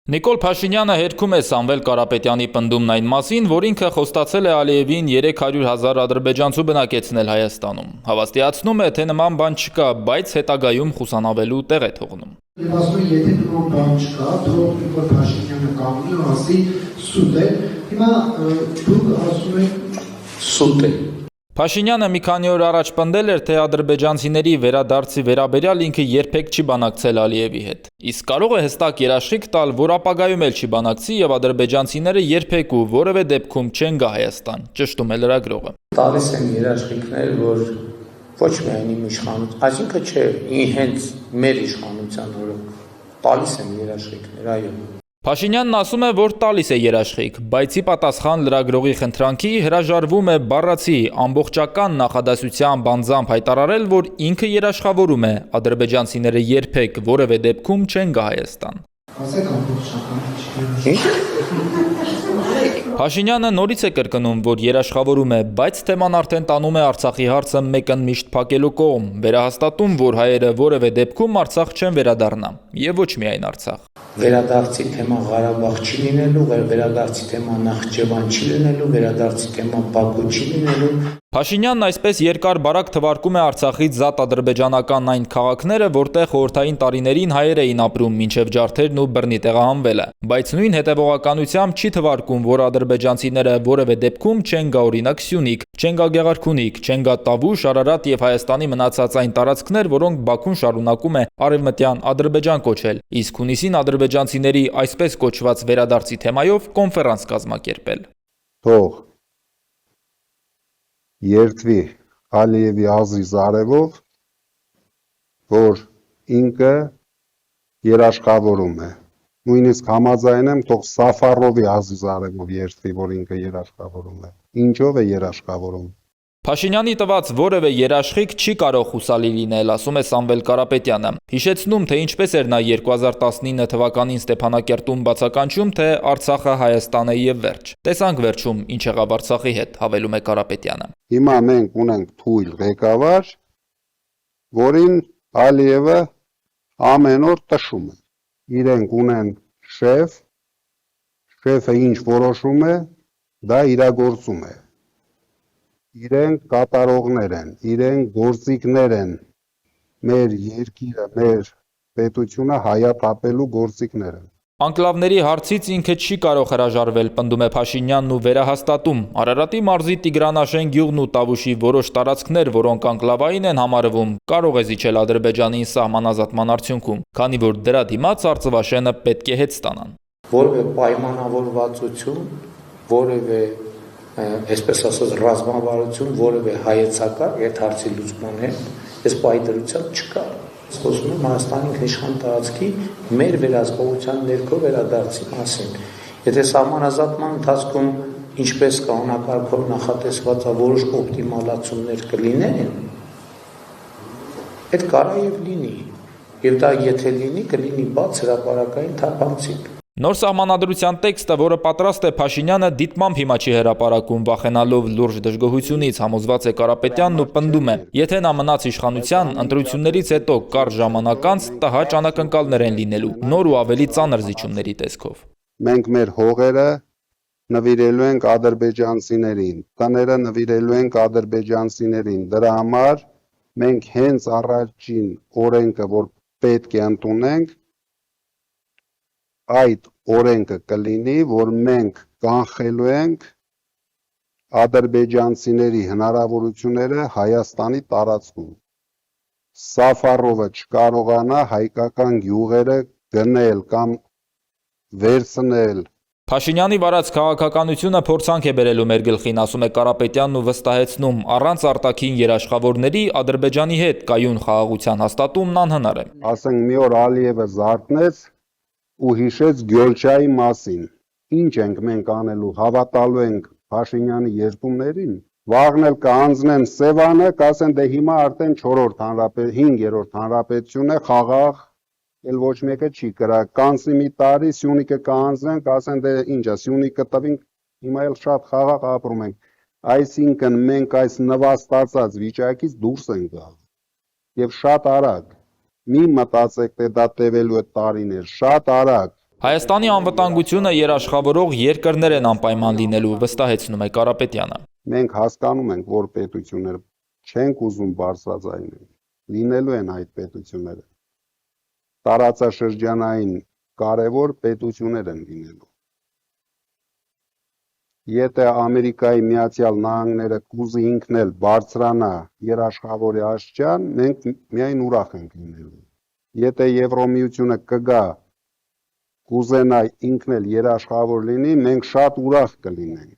Նիկոլ Փաշինյանը հերքում է Սամվել Կարապետյանի պնդումն այն մասին, որ ինքը խոստացել է Ալիևին 300,000 ադրբեջանցու բնակեցնել Հայաստանում։ Հավաստիացնում է, թե նման բան չկա, բայց հետագայում խուսանավելու տեղ է թողնում։ Եվ ասում է, եթե նման բան չկա, թող Նիկոլ Փաշինյանը կանգնի ու ասի սուտ է։ Հիմա դուք ասում եք սուտ է։ Փաշինյանը մի քանի օր առաջ պնդել էր, թե ադրբեջանցիների վերադարձի վերաբերյալ ինքը երբեք չի բանակցել Ալիևի հետ։ Իսկ կարող է հստակ երաշխիք տալ, որ ապագայում էլ չի բանակցի եւ ադրբեջանցիները երբեք ու որևէ դեպքում չեն գա Հայաստան, ճշտում է լրագրողը։ Տալիս են երաշխիքներ, որ ոչ միայն իմ իշխանություն, այսինքն չէ, հենց մեր իշխանության օրոք տալիս են երաշխիքներ, այո։ Փաշինյանն ասում է, որ տալիս է երաշխիք, բայց ի պատասխան լրագրողի խնդրանքի հրաժարվում է բառացի ամբողջական նախադասությամբ անձամբ հայտարարել, որ ինքը երաշխավորում է ադրբեջանցիները երբեք որևէ դեպքում չեն գա Հայաստան։ Ասեք ամբողջական։ Փաշինյանը նորից է կրկնում, որ երաշխավորում է, բայց թեման արդեն տանում է Արցախի հարցը մեկընդմիշտ փակելու կողմ, վերահաստատում, որ հայերը որևէ դեպքում Արցախ չեն վերադառնա, եւ ոչ միայն Արցախ։ Վերադարձի թեման Ղարաբաղ չի լինելու, վերադարձի թեման Նախճեվան չի լինելու, վերադարձի թեման Բաքու չի լինելու։ Փաշինյանն այսպես երկար-բարակ թվարկում է Արցախից զատ ադրբեջանական այն քաղաքները, որտեղ խորհրդային տարիներին հայեր էին ապրում մինչև ջարդերն ու բռնի տեղահանվելը, բայց նույն հետևողականությամբ չի թվարկում, որ ադրբեջանցիները որևէ դեպքում չեն գա օրինակ Սյունիք, չեն գա Գեղարքունիք, չեն գա Տավուշ, Արարատ եւ Հայաստանի մնացած այն տարածքներ, որոնք Բաքուն շարունակում է Արևմտյան Ադրբեջան կոչել, իսկ հունիսին ադրբեջանցիների այսպես կոչված վերադարձի թեմայով կոնֆերանս կազմակերպել։ Թող երթվի Ալիևի Ազիզ արևով, որ ինքը երաշխավորում է։ Նույնիսկ համաձայն եմ, թող Սաֆարովի Ազիզ արևով երթվի, որ ինքը երաշխավորում է։ Ինչով է երաշխավորում։ Փաշինյանի տված որևէ երաշխիք չի կարող հուսալի լինել, ասում է Սամվել Կարապետյանը, հիշեցնում, թե ինչպես էր նա 2019 թվականին Ստեփանակերտում բացականչում, թե Արցախը Հայաստան է եւ վերջ։ Տեսանք վերջում ինչ եղավ Արցախի հետ, հավելում է Կարապետյանը։ Հիմա մենք ունենք թույլ ղեկավար, որին Ալիևը ամեն օր տշում է։ Իրենք ունեն շեֆ, շեֆը ինչ որոշում է, դա իրագործում է։ Իրենք կատարողներ են, իրենք գործիքներ են, մեր երկիրը, մեր պետությունը հայաթափելու գործիքներ են։ Անկլավների հարցից ինքը չի կարող հրաժարվել, պնդում է Փաշինյանն ու վերահաստատում։ Արարատի մարզի Տիգրանաշեն գյուղն ու Տավուշի որոշ տարածքներ, որոնք անկլավային են համարվում, կարող է զիջել Ադրբեջանին սահմանազատման արդյունքում, քանի որ դրա դիմաց Արծվաշենը պետք է հետ ստանան։ Որևէ պայմանավորվածություն, որևէ այսպես ասած ռազմավարություն, որևէ հայեցակարգ այդ հարցի լուծման հետ, այս պայմանավորվածություն չկա։ Խոսում եմ Հայաստանի ինքնիշխան տարածքի մեր վերահսկողության ներքո վերադարձի մասին։ Եթե սահմանազատման ընթացքում ինչպես կանոնակարգով նախատեսված որոշ օպտիմալացումներ կլինեն, այդ կարա եւ լինի։ Եվ դա եթե լինի, կլինի բաց հրապարակային թափանցիկ։ Նոր սահմանադրության տեքստը, որը պատրաստ է Փաշինյանը, դիտմամբ հիմա չի հրապարակում, վախենալով լուրջ դժգոհությունից, համոզված է Կարապետյանն ու պնդում է. եթե նա մնաց իշխանության, ընտրություններից հետո կարճ ժամանակ անց տհաճ անակնկալներ են լինելու, նոր ու ավելի ծանր զիջումների տեսքով։ Մենք մեր հողերը նվիրելու ենք ադրբեջանցիներին, տները նվիրելու ենք ադրբեջանցիներին, դրա համար մենք հենց առաջին օրենքը, որ պետք է ընդունենք, այդ օրենքը կլինի, որ մենք կանխելու ենք ադրբեջանցիների հնարավորությունները Հայաստանի տարածքում։ Սաֆարովը չկարողանա հայկական գյուղերը գնել կամ վերցնել։ Փաշինյանի վարած քաղաքականությունը փորձանք է բերելու մեր գլխին, ասում է Կարապետյանն ու վստահեցնում, առանց արտաքին երաշխավորների Ադրբեջանի հետ կայուն խաղաղության հաստատումն անհնար է։ Ասենք մի օր Ալիևը զարթնեց ու հիշեց Գյոլչայի մասին։ Ինչ ենք մենք անելու, հավատալու ենք Փաշինյանի երդումներին, վաղն էլ կհանձնեն Սևանը, կասեն դե հիմա արդեն 5-րդ հանրապետություն է, խաղաղ, էլ ոչ մեկը չի կրա, կանցնի մի տարի, Սյունիքը կհանձնեն, կասեն դե ինչ է, Սյունիքը տվինք, հիմա էլ շատ խաղաղ ապրում ենք։ Այսինքն մենք այս նվաստացած վիճակից դուրս ենք գալու։ Եվ շատ արագ, մի մտածեք, թե դա տևելու է տարիներ, շատ արագ։ Հայաստանի անվտանգությունը երաշխավորող երկրներ են անպայման լինելու, վստահեցնում է Կարապետյանը։ Մենք հասկանում ենք, որ պետությունները չենք ուզում բարձրաձայնել, լինելու են այդ պետությունները։ Տարածաշրջանային կարևոր պետություններ են լինելու։ Եթե Ամերիկայի Միացյալ Նահանգները կուզի ինքն էլ բարձրանա երաշխավորի աստիճան, մենք միայն ուրախ ենք լինելու։ Եթե Եվրոմիությունը կգա կուզենա ինքն էլ երաշխավոր լինի, մենք շատ ուրախ կլինենք։